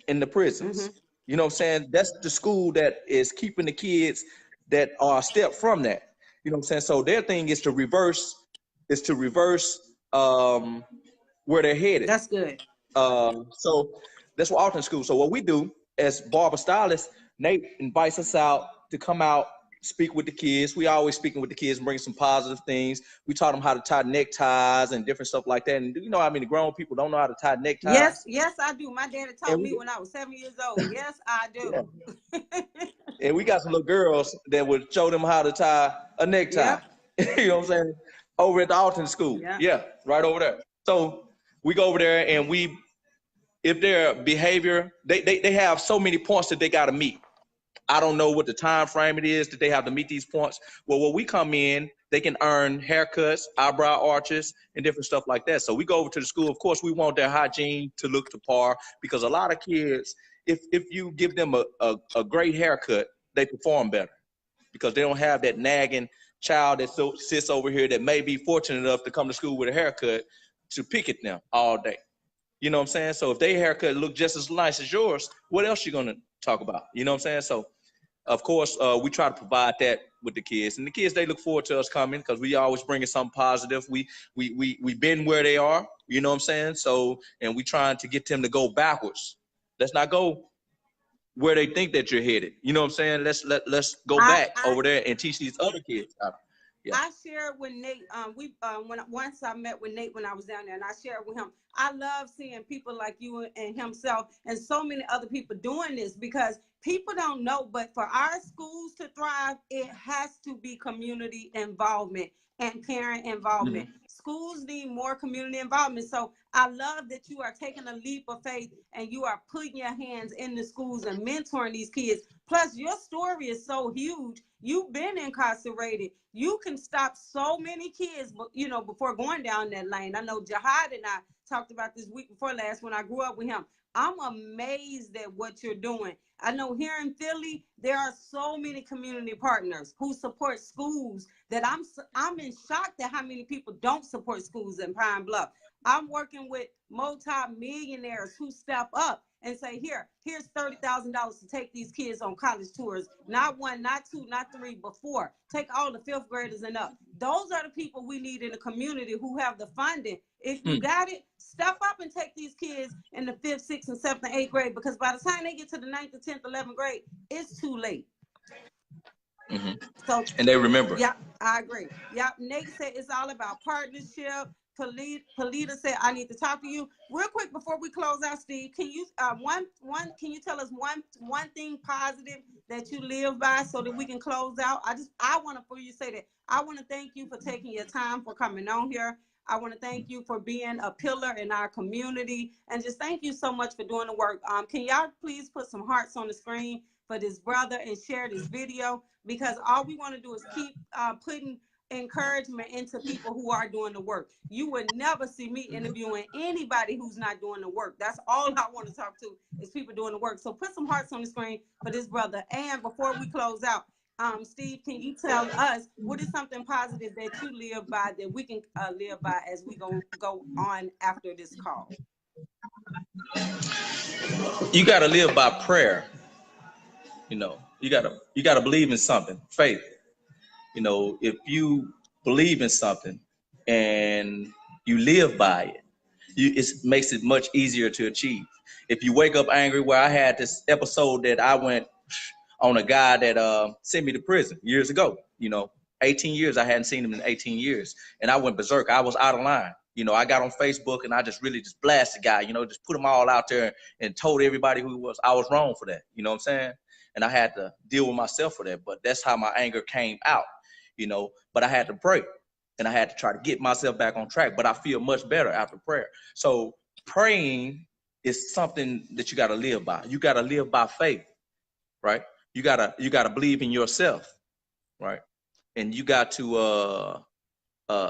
and the prisons. Mm-hmm. You know what I'm saying? That's the school that is keeping the kids that are a step from that. You know what I'm saying? So their thing is to reverse where they're headed. That's good. So that's what alternate school. So what we do as barber stylists, Nate invites us out to come out, speak with the kids. We always speaking with the kids and bring some positive things. We taught them how to tie neckties and different stuff like that. And you know, I mean, the grown people don't know how to tie neckties. Yes, I do. My daddy taught me when I was 7 years old. Yes, I do. Yeah. And we got some little girls that would show them how to tie a necktie. Yep. You know what I'm saying? Over at the alternate school. Yeah, right over there. So we go over there, and if their behavior, they have so many points that they got to meet. I don't know what the time frame it is that they have to meet these points. Well, when we come in, they can earn haircuts, eyebrow arches, and different stuff like that. So we go over to the school. Of course, we want their hygiene to look to par, because a lot of kids, if you give them a great haircut, they perform better, because they don't have that nagging child that sits over here that may be fortunate enough to come to school with a haircut to pick at them all day. You know what I'm saying? So if their haircut look just as nice as yours, what else you gonna talk about? You know what I'm saying? So of course, we try to provide that with the kids, and the kids, they look forward to us coming, because we always bringing something positive. We been where they are, you know what I'm saying? So, and we trying to get them to go backwards. Let's not go where they think that you're headed. You know what I'm saying? Let's go back over there and teach these other kids how to. Yeah. I shared with Nate. Once I met with Nate when I was down there, and I shared with him. I love seeing people like you and himself and so many other people doing this, because people don't know. But for our schools to thrive, it has to be community involvement and parent involvement. Mm-hmm. Schools need more community involvement. So I love that you are taking a leap of faith and you are putting your hands in the schools and mentoring these kids. Plus, your story is so huge. You've been incarcerated. You can stop so many kids, before going down that lane. I know Jihad and I talked about this week before last when I grew up with him. I'm amazed at what you're doing. I know here in Philly, there are so many community partners who support schools that I'm in shock at how many people don't support schools in Pine Bluff. I'm working with multi-millionaires who step up and say, here's $30,000 to take these kids on college tours. Not one, not two, not three, but four. Take all the fifth graders and up. Those are the people we need in the community who have the funding. If you got it, step up and take these kids in the 5th, 6th, and 7th, and 8th grade, because by the time they get to the 9th, the 10th, 11th grade, it's too late. Mm-hmm. So, and they remember. Yeah, I agree. Yeah, Nate said it's all about partnership. Polita said, I need to talk to you. Real quick before we close out, Steve, can you can you tell us one thing positive that you live by so that we can close out? I want to, for you to say that, I want to thank you for taking your time for coming on here. I want to thank you for being a pillar in our community, and just thank you so much for doing the work. Can y'all please put some hearts on the screen for this brother and share this video, because all we want to do is keep putting encouragement into people who are doing the work. You would never see me interviewing anybody who's not doing the work. That's all I want to talk to, is people doing the work. So put some hearts on the screen for this brother. And before we close out, Steve, can you tell us what is something positive that you live by that we can live by as we go on after this call? You got to live by prayer. You know, you gotta believe in something, faith. You know, if you believe in something and you live by it, it makes it much easier to achieve. If you wake up angry, where I had this episode that I went on a guy that sent me to prison years ago. You know, 18 years, I hadn't seen him in 18 years, and I went berserk. I was out of line. You know, I got on Facebook and I just really just blasted the guy. You know, just put him all out there and told everybody who he was. I was wrong for that. You know what I'm saying? And I had to deal with myself for that. But that's how my anger came out. You know, but I had to pray and I had to try to get myself back on track. But I feel much better after prayer. So praying is something that you got to live by. You got to live by faith, right? You gotta believe in yourself, right? And you got to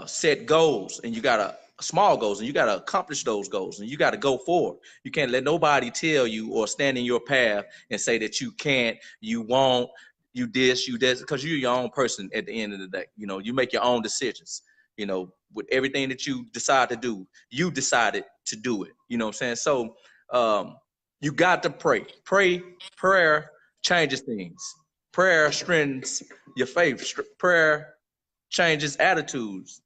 set goals, and you gotta small goals, and you gotta accomplish those goals, and you gotta go forward. You can't let nobody tell you or stand in your path and say that you can't, you won't, you this, because you're your own person at the end of the day. You know, you make your own decisions. You know, with everything that you decide to do, you decided to do it. You know what I'm saying? So you got to pray. Prayer changes things. Prayer strengthens your faith. Prayer changes attitudes.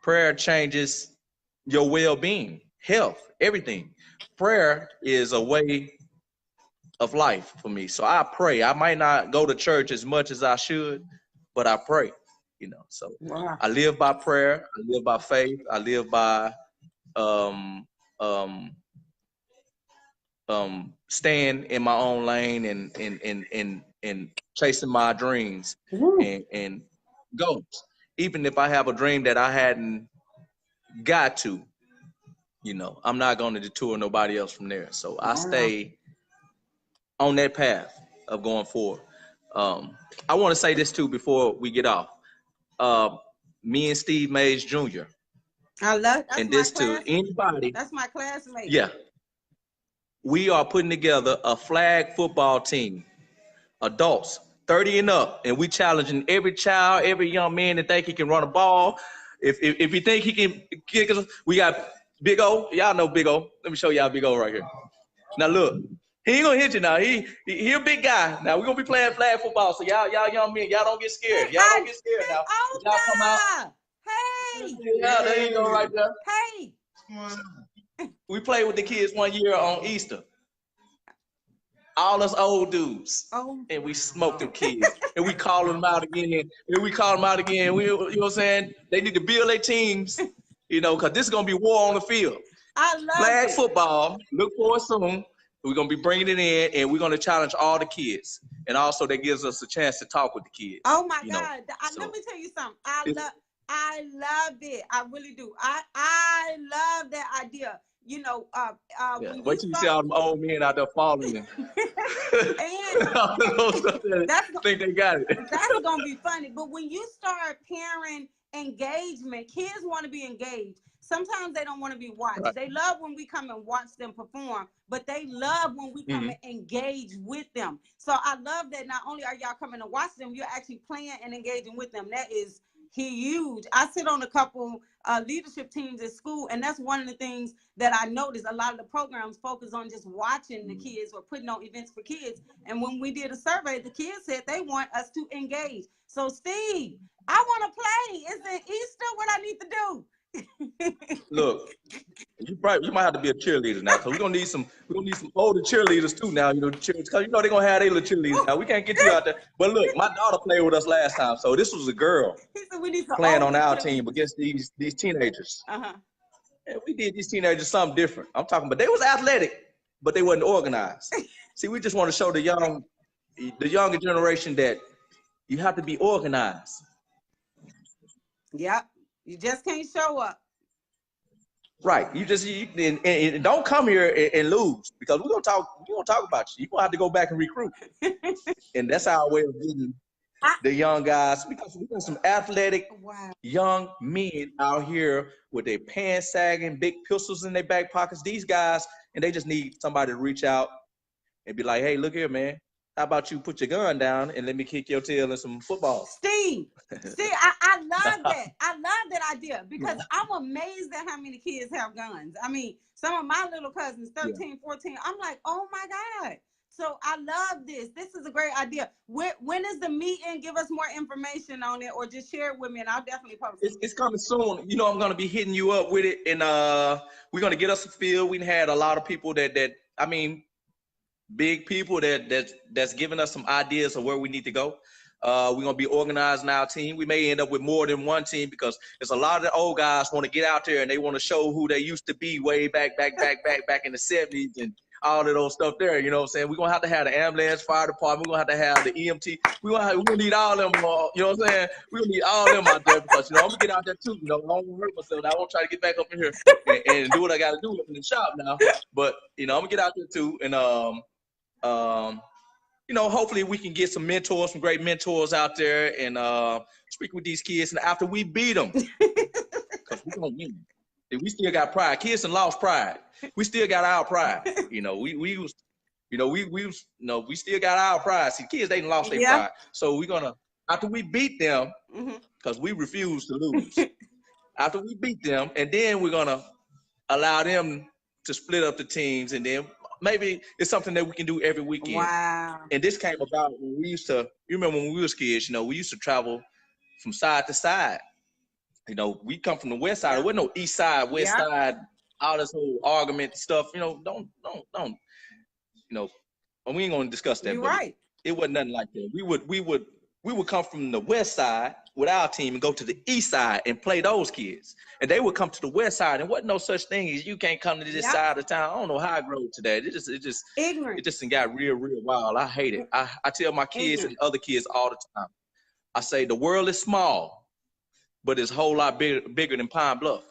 Prayer changes your well-being, health, everything. Prayer is a way of life for me. So I pray. I might not go to church as much as I should, but I pray, you know. So Wow. I live by prayer. I live by faith. I live by um, um, staying in my own lane and chasing my dreams and goals. Even if I have a dream that I hadn't got to, you know, I'm not going to detour nobody else from there. So I stay on that path of going forward. I want to say this too before we get off. Me and Steve Mays Jr. I love that's and my this to anybody. That's my classmate. Yeah. We are putting together a flag football team, adults, 30 and up, and we challenging every child, every young man that think he can run a ball. If you think he can kick us, we got Big O. Y'all know Big O. Let me show y'all Big O right here. Now look, he ain't gonna hit you now. He a big guy. Now we're gonna be playing flag football. So y'all young men, y'all don't get scared. Y'all don't get scared now. Y'all come out. Hey. Yeah, there you go right there. Hey. We played with the kids one year on Easter. All us old dudes. And we smoked them kids. And we called them out again. And we called them out again. We, you know what I'm saying? They need to build their teams, you know, because this is going to be war on the field. I love Flag football. Look for it soon. We're going to be bringing it in, and we're going to challenge all the kids. And also that gives us a chance to talk with the kids. Oh, my God. Let me tell you something. I love it. I really do. I love that idea. You know, wait till you see all them old men out there falling. And think they got it. That's gonna be funny. But when you start parent engagement, kids want to be engaged. Sometimes they don't want to be watched. Right. They love when we come and watch them perform, but they love when we come and engage with them. So I love that not only are y'all coming to watch them, you're actually playing and engaging with them. That is huge. I sit on a couple leadership teams at school, and that's one of the things that I noticed. A lot of the programs focus on just watching the kids or putting on events for kids. And when we did a survey, the kids said they want us to engage. So Steve, I want to play. Is it Easter? What I need to do? Look, you might have to be a cheerleader now, because we're gonna need some older cheerleaders too now, you know, because you know they're gonna have their little cheerleaders now. We can't get you out there. But look, my daughter played with us last time, so this was a girl playing on our team against these teenagers. And we did these teenagers something different. I'm talking about they was athletic, but they wasn't organized. See, we just want to show the younger generation that you have to be organized. Yep. You just can't show up. Right. And don't come here and lose, because we're gonna talk about you. You're gonna have to go back and recruit. And that's our way of getting the young guys, because we got some athletic young men out here with their pants sagging, big pistols in their back pockets. These guys, and they just need somebody to reach out and be like, hey, look here, man. How about you put your gun down and let me kick your tail in some football? Steve, I love that. I love that idea because I'm amazed at how many kids have guns. I mean, some of my little cousins, 13, 14, I'm like, oh my God. So I love this. This is a great idea. When is the meeting? Give us more information on it, or just share it with me, and I'll definitely post it. It's coming soon. You know, I'm gonna be hitting you up with it, and we're gonna get us a field. We had a lot of people that I mean, big people that's giving us some ideas of where we need to go. We're gonna be organizing our team. We may end up with more than one team because there's a lot of the old guys want to get out there and they want to show who they used to be way back in the 70s and all of those stuff there. You know what I'm saying? We're gonna have to have the ambulance, fire department. We're gonna have the EMT. We're gonna need all them. You know what I'm saying? We're gonna need all them out there because I'm gonna get out there too. I don't want to hurt myself. I won't try to get back up in here and do what I gotta do up in the shop now. But I'm gonna get out there too, and hopefully we can get some great mentors out there and speak with these kids. And after we beat them, because we're gonna win. We still got pride. Kids and lost pride. We still got our pride. We still got our pride. See, kids, they lost their pride. So we're gonna, after we beat them, because we refuse to lose. After we beat them, and then we're gonna allow them to split up the teams, and then maybe it's something that we can do every weekend. Wow. And this came about when we used to, you remember when we was kids, we used to travel from side to side. We come from the west side. There wasn't no east side, west side, all this whole argument stuff. Don't. We ain't gonna discuss that. You're right. It wasn't nothing like that. We would come from the west side with our team and go to the east side and play those kids. And they would come to the west side, and wasn't no such thing as you can't come to this side of town. I don't know how I grew to that. It just ignorant. It just got real wild. I hate it. I tell my kids and other kids all the time. I say the world is small, but it's a whole lot bigger than Pine Bluff.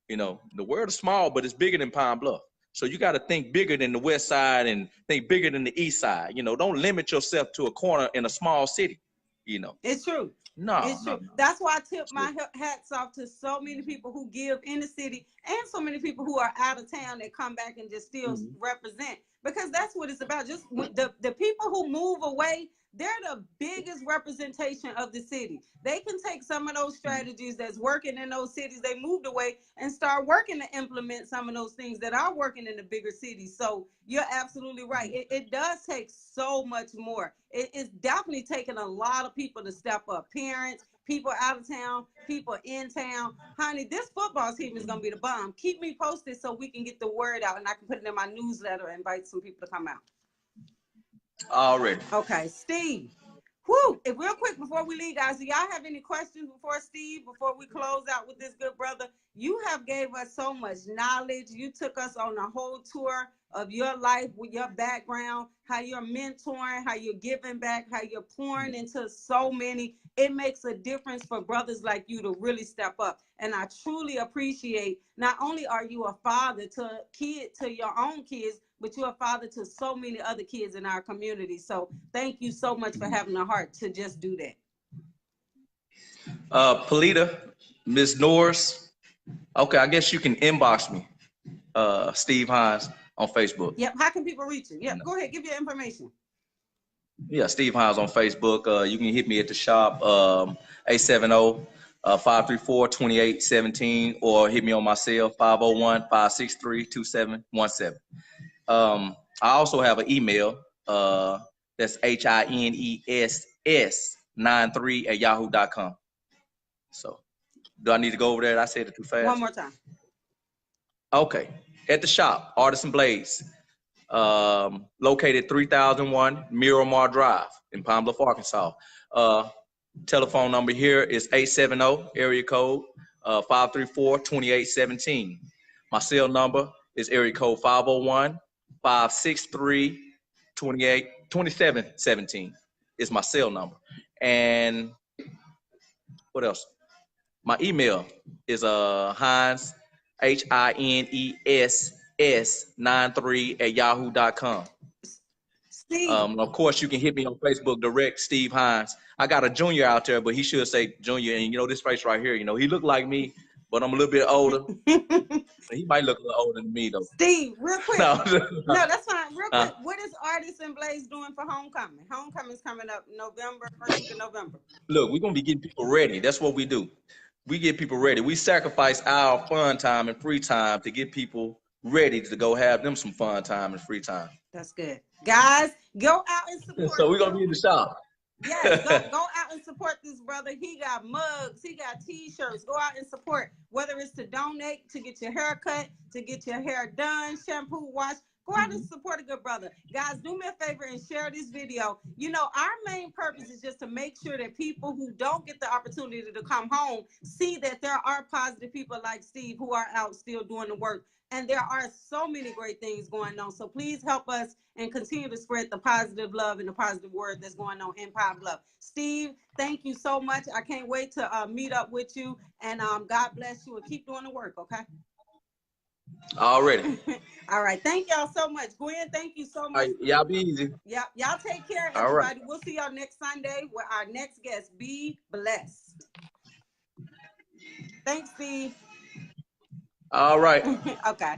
The world is small, but it's bigger than Pine Bluff. So you got to think bigger than the west side and think bigger than the east side. Don't limit yourself to a corner in a small city. It's true. No, it's true. That's why I tip my hats off to so many people who give in the city and so many people who are out of town that come back and just still represent, because that's what it's about. Just the people who move away, they're the biggest representation of the city. They can take some of those strategies that's working in those cities they moved away and start working to implement some of those things that are working in the bigger cities. So you're absolutely right. It does take so much more. It's definitely taking a lot of people to step up. Parents, people out of town, people in town. Honey, this football team is going to be the bomb. Keep me posted so we can get the word out and I can put it in my newsletter and invite some people to come out. Already. Okay, Steve. Whoo! Real quick before we leave, guys, do y'all have any questions before we close out with this good brother? You have gave us so much knowledge. You took us on a whole tour of your life with your background, how you're mentoring, how you're giving back, how you're pouring into so many. It makes a difference for brothers like you to really step up. And I truly appreciate, not only are you a father to your own kids, but you're a father to so many other kids in our community. So thank you so much for having the heart to just do that. Polita, Ms. Norris. Okay, I guess you can inbox me, Steve Hines on Facebook. Yep. How can people reach you? Yeah, go ahead, give your information. Yeah, Steve Hines on Facebook. You can hit me at the shop, 870-534-2817, or hit me on my cell, 501-563-2717. I also have an email, that's HINESS93@yahoo.com. So do I need to go over there? I said it too fast. One more time. Okay. At the shop, Artisan Blades, located 3001 Miramar Drive in Pine Bluff, Arkansas. Telephone number here is 870 area code 534-2817. My cell number is area code 501-563-2717. Is my cell number. And what else? My email is Hines, HINESS93@yahoo.com. Steve. Of course, you can hit me on Facebook direct, Steve Hines. I got a junior out there, but he should say junior. And this face right here, he look like me, but I'm a little bit older. He might look a little older than me though. Steve, real quick. No, that's fine. Real quick. What is Artist and Blaze doing for homecoming? Homecoming's coming up November, first week of November. Look, we're gonna be getting people ready. That's what we do. We get people ready. We sacrifice our fun time and free time to get people ready to go have them some fun time and free time. That's good. Guys, go out and support. So we're gonna be in the shop. Yes, go out and support this brother. He got mugs, he got t-shirts. Go out and support, whether it's to donate, to get your hair cut, to get your hair done, shampoo, wash. Go out and support a good brother. Guys, do me a favor and share this video. You know, our main purpose is just to make sure that people who don't get the opportunity to come home see that there are positive people like Steve who are out still doing the work. And there are so many great things going on. So please help us and continue to spread the positive love and the positive word that's going on in Pine Bluff. Steve, thank you so much. I can't wait to meet up with you. And God bless you and keep doing the work, okay? Already. All right. Thank y'all so much. Gwen, thank you so much. Right, y'all be easy. Yeah, y'all take care, everybody. All right. We'll see y'all next Sunday with our next guest. Be blessed. Thanks, Steve. All right. Okay.